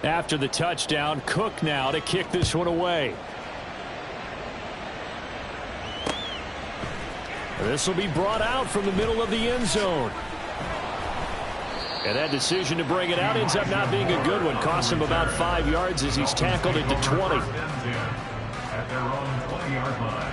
After the touchdown, Cook now to kick this one away. This will be brought out from the middle of the end zone. And that decision to bring it out ends up not being a good one. Costs him about 5 yards as he's tackled into 20. At their own 20-yard line.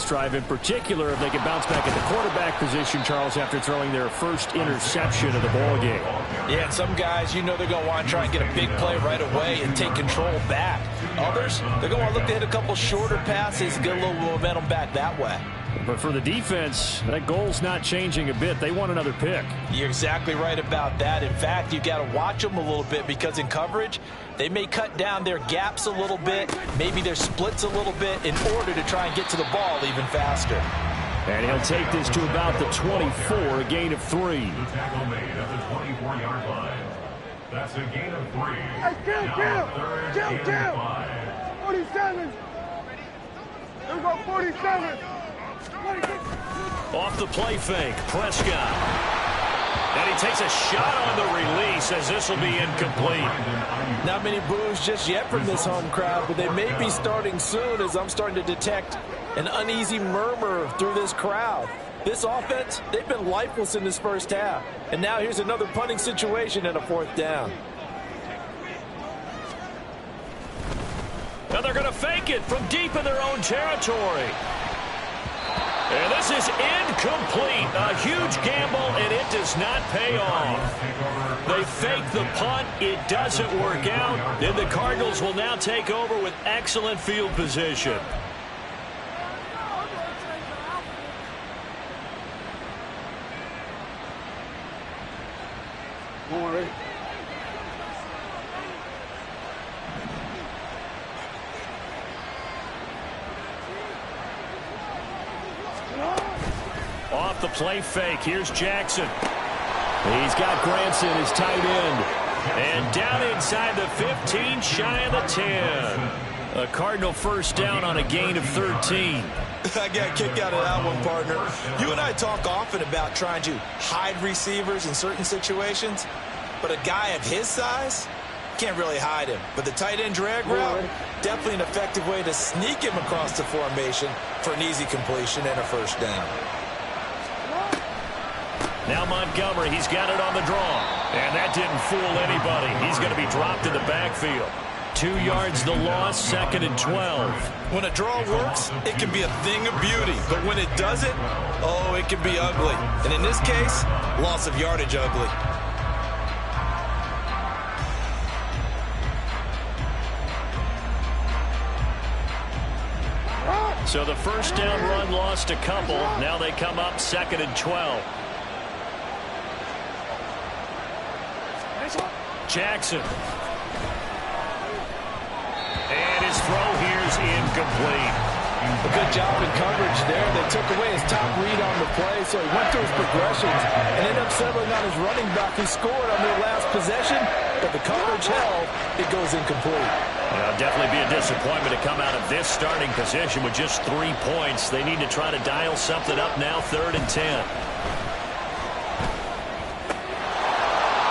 Drive in particular if they can bounce back at the quarterback position, Charles, after throwing their first interception of the ball game. Yeah, and some guys, you know, they're going to want to try and get a big play right away and take control back. Others, they're going to want to look to hit a couple shorter passes, get a little momentum back that way. But for the defense, that goal's not changing a bit. They want another pick. You're exactly right about that. In fact, you got to watch them a little bit because in coverage, they may cut down their gaps a little bit, maybe their splits a little bit in order to try and get to the ball even faster. And he'll take this to about the 24, a gain of 3. The tackle made at the 24-yard line. That's a gain of 3. Hey, kill! 47. Here we go, 47. Off the play fake, Prescott. And he takes a shot on the release as this will be incomplete. Not many boos just yet from this home crowd, but they may be starting soon as I'm starting to detect an uneasy murmur through this crowd. This offense, they've been lifeless in this first half. And now here's another punting situation and a 4th down. Now they're going to fake it from deep in their own territory. And this is incomplete. A huge gamble, and it does not pay off. They fake the punt. It doesn't work out. Then the Cardinals will now take over with excellent field position. Off the play fake, here's Jackson. He's got Granson, his tight end. And down inside the 15, shy of the 10. A Cardinal first down on a gain of 13. I got a kick out of that one, partner. You and I talk often about trying to hide receivers in certain situations, but a guy of his size can't really hide him. But the tight end drag route, definitely an effective way to sneak him across the formation for an easy completion and a first down. Now Montgomery, he's got it on the draw. And that didn't fool anybody. He's going to be dropped in the backfield. 2 yards the loss, 2nd and 12. When a draw works, it can be a thing of beauty. But when it doesn't, oh, it can be ugly. And in this case, loss of yardage ugly. So the first down run lost a couple. Now they come up 2nd and 12. Jackson. And his throw here's incomplete. A good job in coverage there. They took away his top read on the play, so he went through his progressions and ended up settling on his running back who scored on their last possession, but the coverage held. It goes incomplete. It'll definitely be a disappointment to come out of this starting position with just 3 points. They need to try to dial something up now, 3rd and 10.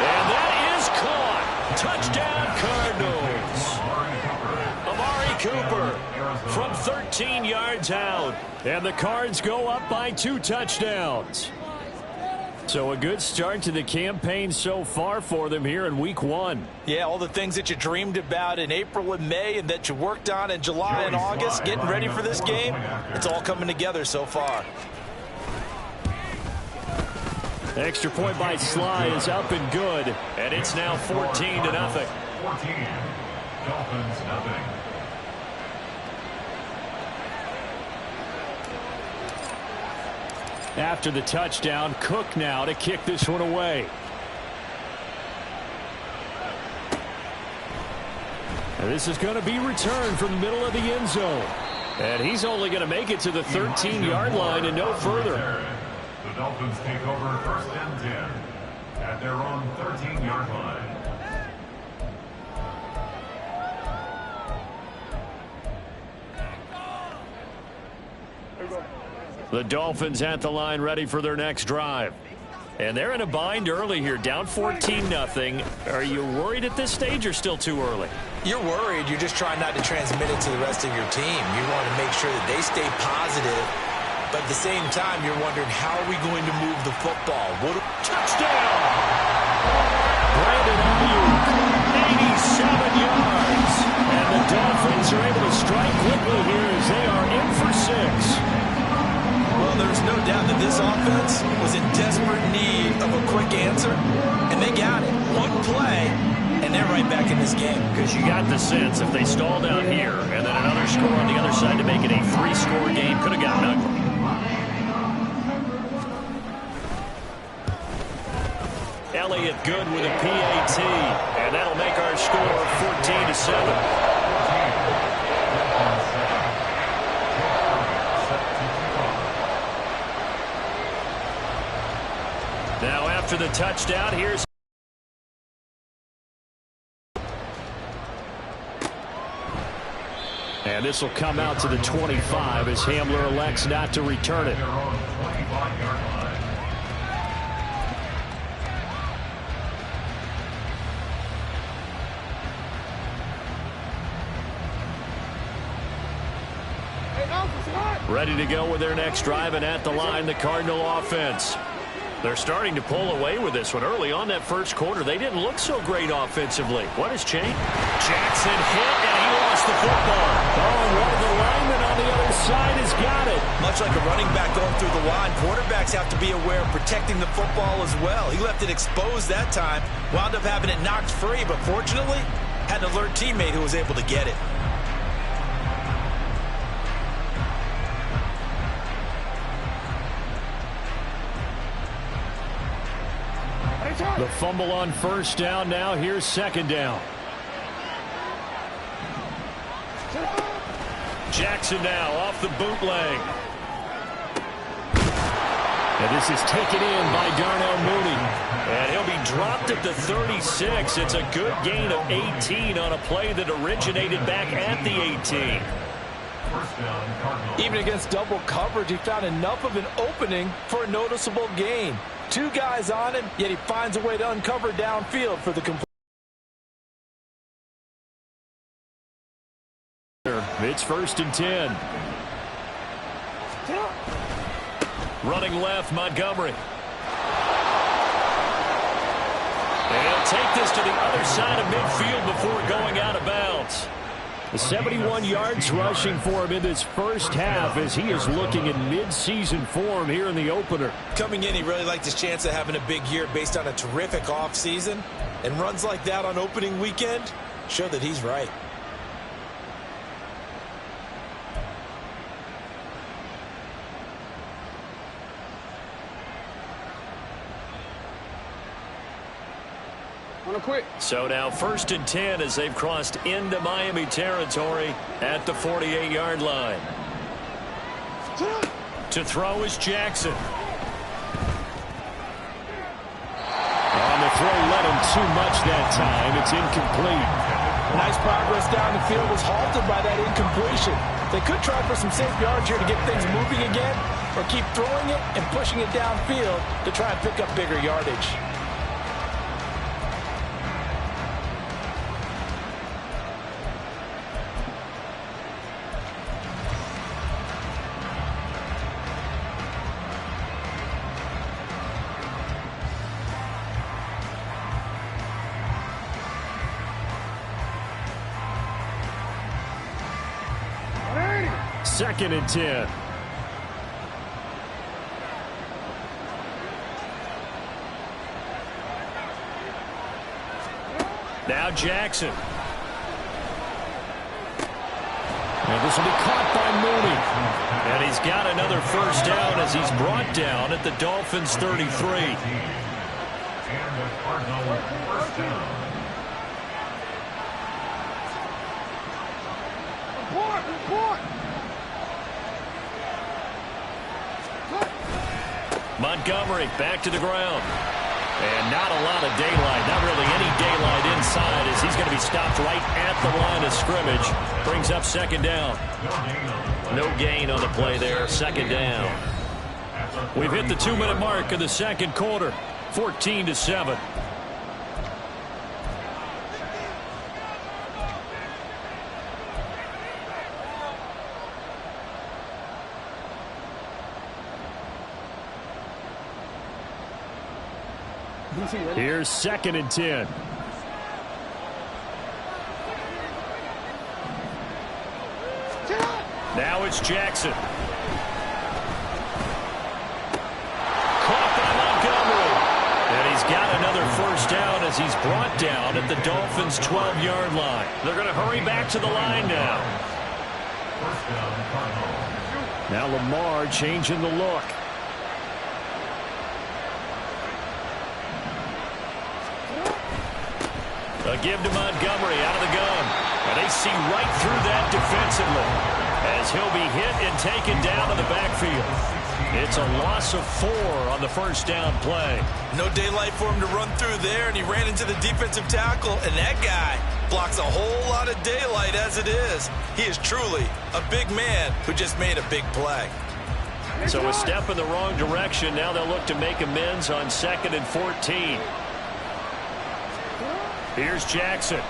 And that is caught. Touchdown, Cardinals. Amari Cooper from 13 yards out. And the Cards go up by 2 touchdowns. So a good start to the campaign so far for them here in week 1. Yeah, all the things that you dreamed about in April and May and that you worked on in July and August, getting ready for this game, it's all coming together so far. Extra point by Sly is up and good, and it's now 14-0. 14. Dolphins, nothing. After the touchdown, Cook now to kick this one away. And this is going to be returned from the middle of the end zone. And he's only going to make it to the 13-yard line and no further. The Dolphins take over 1st and 10 at their own 13-yard line. The Dolphins at the line ready for their next drive. And they're in a bind early here, down 14-0. Are you worried at this stage or still too early? You're worried. You're just trying not to transmit it to the rest of your team. You want to make sure that they stay positive. But at the same time, you're wondering, how are we going to move the football? Touchdown! Brandon Ayuk, 87 yards. And the Dolphins are able to strike quickly here as they are in for 6. Well, there's no doubt that this offense was in desperate need of a quick answer, and they got it. One play, and they're right back in this game. Because you got the sense if they stalled out here and then another score on the other side to make it a 3-score game, could have gotten ugly. Elliott good with a PAT, and that'll make our score 14-7. Now after the touchdown, here's and this will come out to the 25 as Hamler elects not to return it. Ready to go with their next drive, and at the line, the Cardinal offense. They're starting to pull away with this one. Early on that first quarter, they didn't look so great offensively. What has changed? Jackson hit, and he lost the football. Oh, and one of the linemen on the other side has got it. Much like a running back going through the line, quarterbacks have to be aware of protecting the football as well. He left it exposed that time, wound up having it knocked free, but fortunately, had an alert teammate who was able to get it. The fumble on first down. Now here's second down. Jackson now off the bootleg. And this is taken in by Darnell Mooney. And he'll be dropped at the 36. It's a good gain of 18 on a play that originated back at the 18. Even against double coverage, he found enough of an opening for a noticeable gain. Two guys on him, yet he finds a way to uncover downfield for the complete. It's 1st and 10. Running left, Montgomery. And he'll take this to the other side of midfield before going out of bounds. 71 yards rushing for him in this first half as he is looking in mid-season form here in the opener. Coming in, he really liked his chance of having a big year based on a terrific offseason. And runs like that on opening weekend show that he's right. So now 1st and 10 as they've crossed into Miami territory at the 48-yard line. To throw is Jackson. On the throw, let him too much that time. It's incomplete. Nice progress down the field was halted by that incompletion. They could try for some safe yards here to get things moving again, or keep throwing it and pushing it downfield to try and pick up bigger yardage. Second and 10. Now Jackson. And this will be caught by Mooney. And he's got another first down as he's brought down at the Dolphins' 33. And the Cardinal first down. Report! Montgomery back to the ground. And not a lot of daylight, not really any daylight inside as he's going to be stopped right at the line of scrimmage. Brings up second down. No gain on the play there, second down. We've hit the 2-minute mark of the second quarter. 14-7. Here's 2nd and 10. Now it's Jackson. Caught by Montgomery. And he's got another first down as he's brought down at the Dolphins' 12-yard line. They're going to hurry back to the line now. Now Lamar changing the look. A give to Montgomery out of the gun. And they see right through that defensively as he'll be hit and taken down to the backfield. It's a loss of 4 on the first down play. No daylight for him to run through there, and he ran into the defensive tackle, and that guy blocks a whole lot of daylight as it is. He is truly a big man who just made a big play. So a step in the wrong direction. Now they'll look to make amends on 2nd and 14. Here's Jackson. And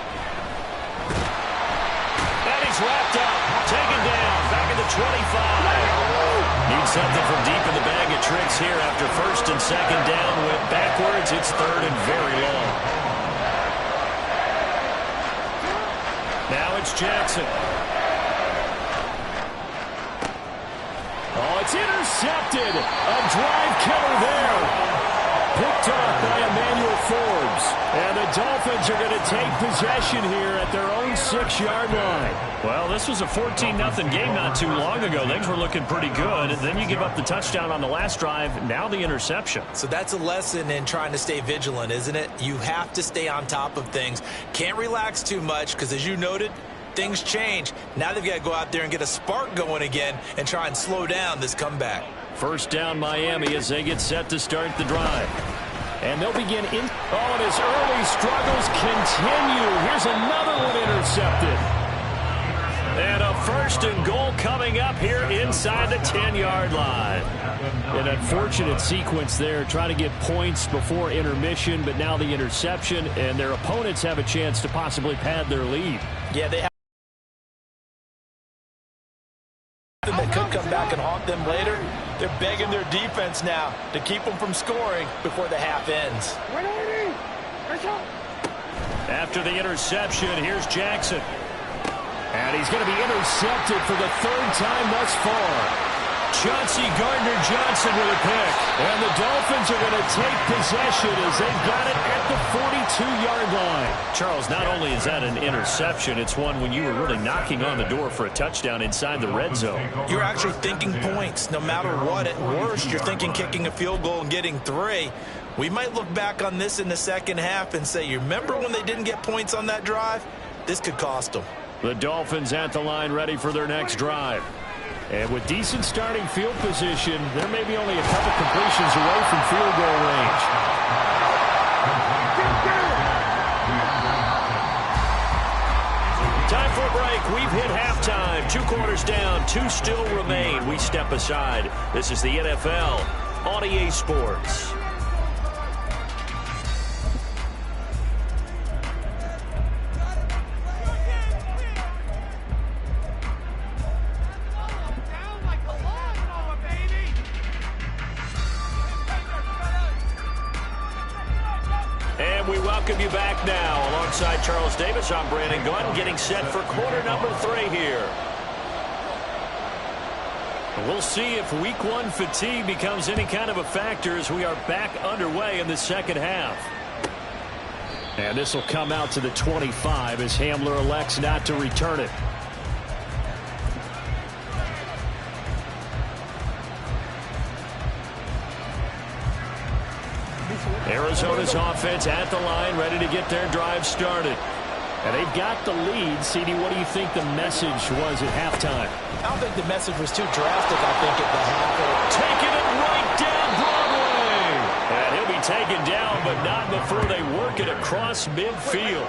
he's wrapped up. Taken down. Back at the 25. Needs something from deep in the bag of tricks here after 1st and 2nd down. Went backwards. It's 3rd and very long. Now it's Jackson. Oh, it's intercepted. A drive killer there. Picked up by Emmanuel Forbes. And the Dolphins are going to take possession here at their own 6-yard line. Well, this was a 14-0 game not too long ago. Things were looking pretty good. And then you give up the touchdown on the last drive. Now the interception. So that's a lesson in trying to stay vigilant, isn't it? You have to stay on top of things. Can't relax too much because, as you noted, things change. Now they've got to go out there and get a spark going again and try and slow down this comeback. First down Miami as they get set to start the drive. And they'll begin in. Oh, and his early struggles continue. Here's another one intercepted. And a 1st and goal coming up here inside the 10-yard line. An unfortunate sequence there, trying to get points before intermission, but now the interception, and their opponents have a chance to possibly pad their lead. Yeah, they have that could come back and haunt them later. They're begging their defense now to keep them from scoring before the half ends. After the interception, here's Jackson. And he's going to be intercepted for the 3rd time thus far. Chauncey Gardner-Johnson with a pick. And the Dolphins are going to take possession as they've got it at the 42-yard line. Charles, not only is that an interception, it's one when you were really knocking on the door for a touchdown inside the red zone. You're actually thinking points. No matter what, at worst, you're thinking kicking a field goal and getting 3. We might look back on this in the second half and say, you remember when they didn't get points on that drive? This could cost them. The Dolphins at the line ready for their next drive. And with decent starting field position, they're maybe only a couple completions away from field goal range. Time for a break. We've hit halftime. 2 quarters down, 2 still remain. We step aside. This is the NFL on EA Sports. We welcome you back now. Alongside Charles Davis, I'm Brandon Gunn, getting set for quarter number 3 here. We'll see if week 1 fatigue becomes any kind of a factor as we are back underway in the second half. And this will come out to the 25 as Hamler elects not to return it. Arizona's offense at the line, ready to get their drive started. And they've got the lead. CD, what do you think the message was at halftime? I don't think the message was too drastic, I think, at the half. Taking it right down Broadway. And he'll be taken down, but not before they work it across midfield.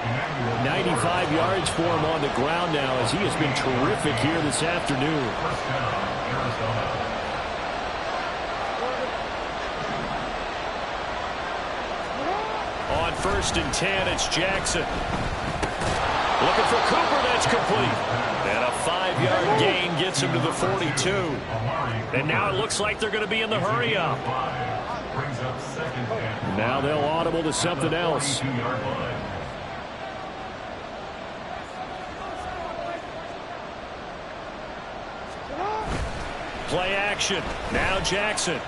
95 yards for him on the ground now as he has been terrific here this afternoon. first and 10. It's Jackson. Looking for Cooper. That's complete. And a 5-yard gain gets him to the 42. And now it looks like they're going to be in the hurry-up. Now they'll audible to something else. Play action. Now Jackson.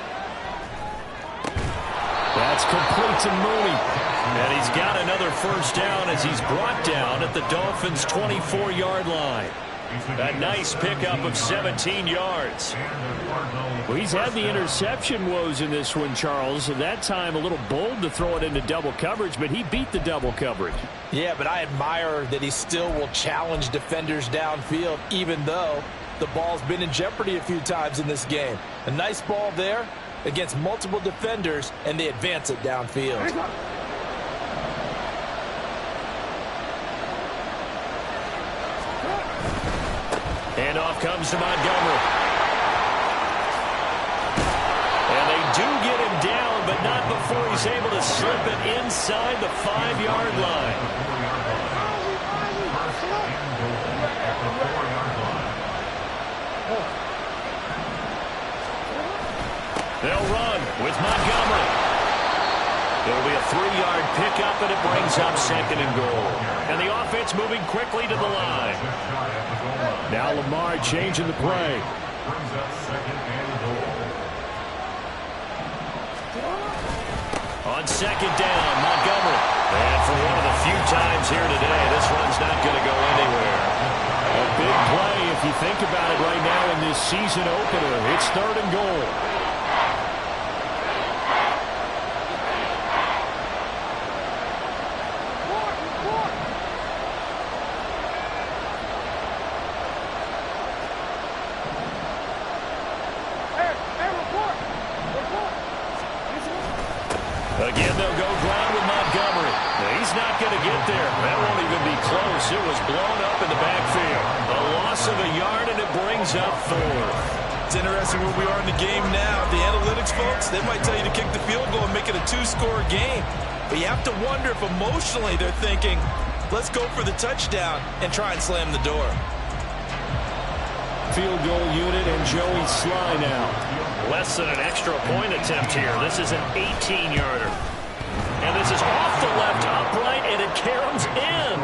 That's complete to Mooney. And he's got another first down as he's brought down at the Dolphins' 24-yard line. A nice pickup of 17 yards. Well, he's had the interception woes in this one, Charles. At that time, a little bold to throw it into double coverage, but he beat the double coverage. Yeah, but I admire that he still will challenge defenders downfield, even though the ball's been in jeopardy a few times in this game. A nice ball there against multiple defenders, and they advance it downfield. And off comes to Montgomery. And they do get him down, but not before he's able to slip it inside the 5-yard line. They'll run with Montgomery. It'll be a 3-yard pickup, and it brings up 2nd and goal. And the offense moving quickly to the line. Now Lamar changing the play. On 2nd down, Montgomery. And for one of the few times here today, this one's not going to go anywhere. A big play if you think about it right now in this season opener. It's 3rd and goal. Again, they'll go ground with Montgomery. He's not going to get there. That won't even be close. It was blown up in the backfield. A loss of a yard, and it brings up 4th. It's interesting where we are in the game now. The analytics folks, they might tell you to kick the field goal and make it a 2-score game. But you have to wonder if emotionally they're thinking, let's go for the touchdown and try and slam the door. Field goal unit and Joey Sly now. Less than an extra point attempt here. This is an 18-yarder. And this is off the left upright, and it caroms in.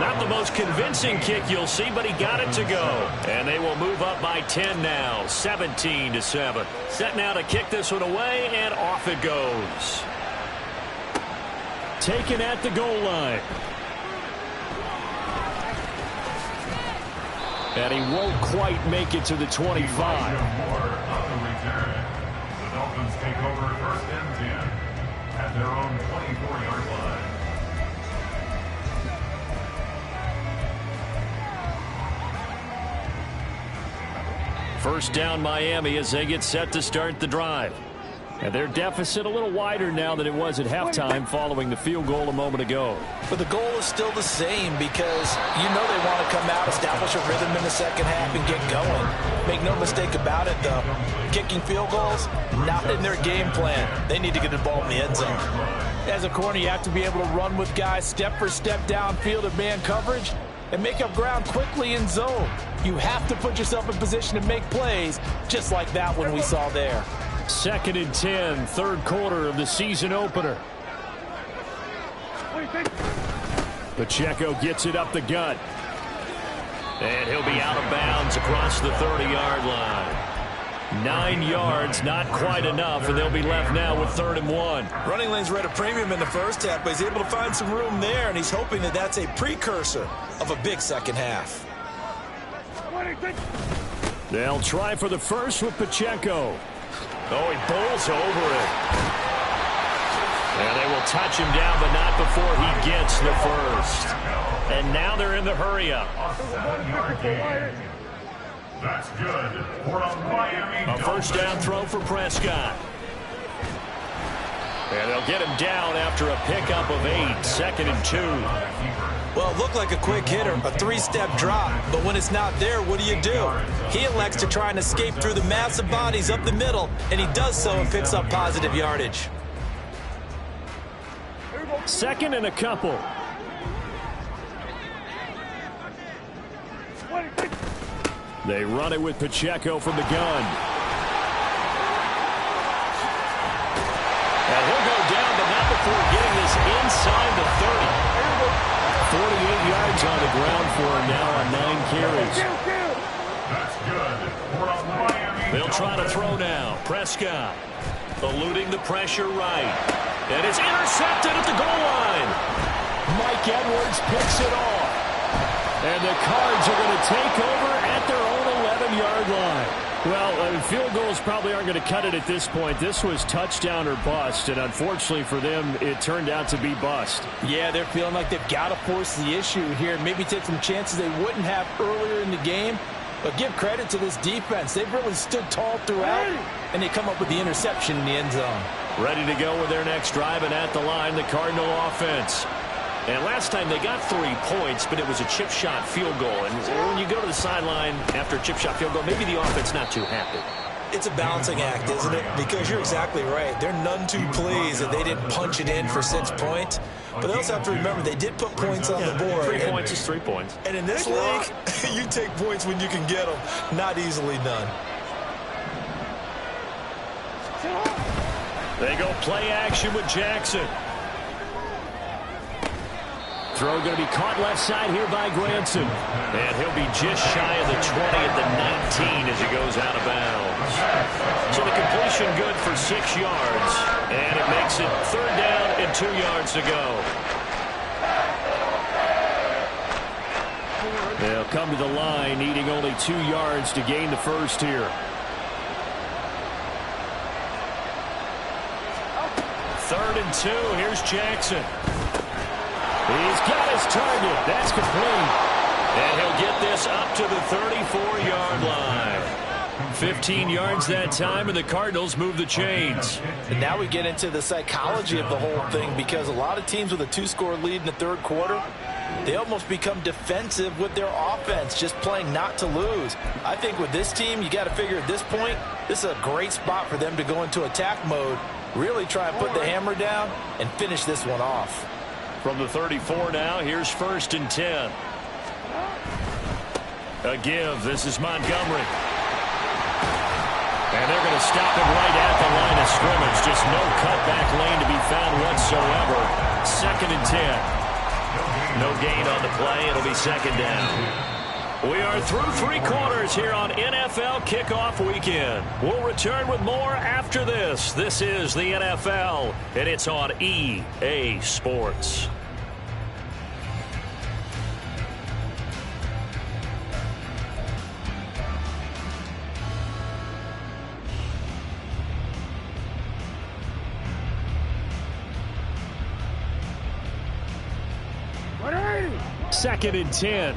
Not the most convincing kick you'll see, but he got it to go. And they will move up by 10 now, 17-7. Set now to kick this one away, and off it goes. Taken at the goal line. And he won't quite make it to the 25. The Dolphins take over 1st and 10 at their own 24-yard line. First down Miami as they get set to start the drive. And their deficit a little wider now than it was at halftime following the field goal a moment ago. But the goal is still the same because you know they want to come out, establish a rhythm in the second half, and get going. Make no mistake about it, though. Kicking field goals, not in their game plan. They need to get the ball in the end zone. As a corner, you have to be able to run with guys step for step downfield in man coverage and make up ground quickly in zone. You have to put yourself in position to make plays just like that one we saw there. 2nd and 10, 3rd quarter of the season opener. Pacheco gets it up the gut. And he'll be out of bounds across the 30-yard line. 9 yards, not quite enough, and they'll be left now with 3rd and 1. Running lanes were at a premium in the first half, but he's able to find some room there, and he's hoping that that's a precursor of a big second half. They'll try for the first with Pacheco. Oh, he bowls over it. And they will touch him down, but not before he gets the first. And now they're in the hurry-up. A 7-yard gain. That's good for a Miami A first down throw for Prescott. And they'll get him down after a pickup of 8, 2nd and 2. Well, it looked like a quick hitter, a 3-step drop, but when it's not there, what do? He elects to try and escape through the massive bodies up the middle, and he does so and picks up positive yardage. 2nd and a couple. They run it with Pacheco from the gun. And he'll go down, but not before getting this inside the 30. 48 yards on the ground for him now on 9 carries. That's good. We're on Miami. They'll try to throw now. Prescott eluding the pressure right. And it's intercepted at the goal line. Mike Edwards picks it off. And the Cards are going to take over at their own 11-yard line. Well, field goals probably aren't going to cut it at this point. This was touchdown or bust, and unfortunately for them, it turned out to be bust. Yeah, they're feeling like they've got to force the issue here, maybe take some chances they wouldn't have earlier in the game. But give credit to this defense. They've really stood tall throughout, and they come up with the interception in the end zone. Ready to go with their next drive, and at the line, the Cardinal offense. And last time they got 3 points, but it was a chip shot field goal. And when you go to the sideline after a chip shot field goal, maybe the offense not too happy. It's a balancing act, isn't it? Because you're exactly right. They're none too pleased that they didn't punch it in for 6 points. But they also have to remember they did put points on the board. 3 points is 3 points. And in this league, you take points when you can get them. Not easily done. They go play action with Jackson. Throw going to be caught left side here by Granson. And he'll be just shy of the 20 at the 19 as he goes out of bounds. So the completion good for 6 yards. And it makes it 3rd down and 2 yards to go. They'll come to the line, needing only 2 yards to gain the first here. 3rd and 2. Here's Jackson. He's got his target. That's complete. And he'll get this up to the 34-yard line. 15 yards that time, and the Cardinals move the chains. And now we get into the psychology of the whole thing, because a lot of teams with a 2-score lead in the 3rd quarter, they almost become defensive with their offense, just playing not to lose. I think with this team, you got to figure at this point, this is a great spot for them to go into attack mode, really try and put the hammer down and finish this one off. From the 34 now, here's 1st and 10. A give. This is Montgomery. And they're going to stop him right at the line of scrimmage. Just no cutback lane to be found whatsoever. 2nd and 10. No gain on the play. It'll be 2nd down. We are through 3 quarters here on NFL Kickoff Weekend. We'll return with more after this. This is the NFL, and it's on EA Sports. Second and 10.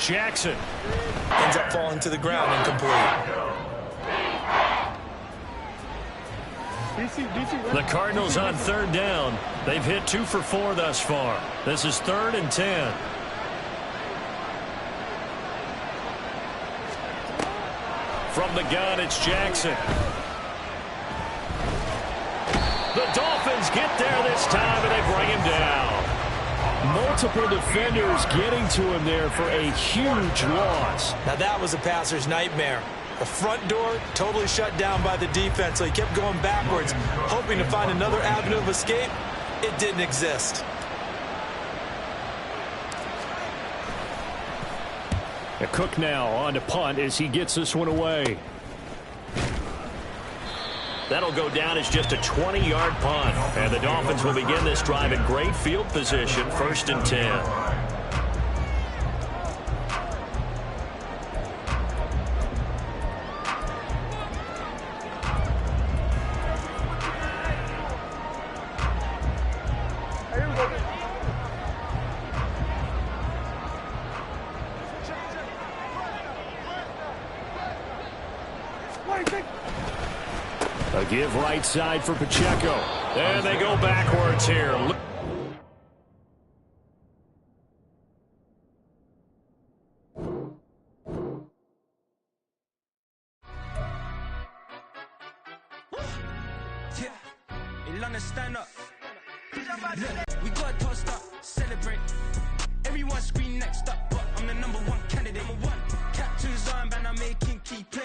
Jackson ends up falling to the ground incomplete. The Cardinals on 3rd down. They've hit 2 for 4 thus far. This is 3rd and 10. From the gun, it's Jackson. The Dolphins get there this time, and they bring him down. Multiple defenders getting to him there for a huge loss. Now that was a passer's nightmare. The front door totally shut down by the defense, so he kept going backwards, hoping to find another avenue of escape. It didn't exist. A Cook now on to punt as he gets this one away. That'll go down as just a 20-yard punt. And the Dolphins will begin this drive in great field position, 1st and 10. A give right side for Pacheco. And they go backwards here. London, stand up. Look, we got tossed up, celebrate. Everyone scream next up, but I'm the #1 candidate. Captain's armband, I'm making key play.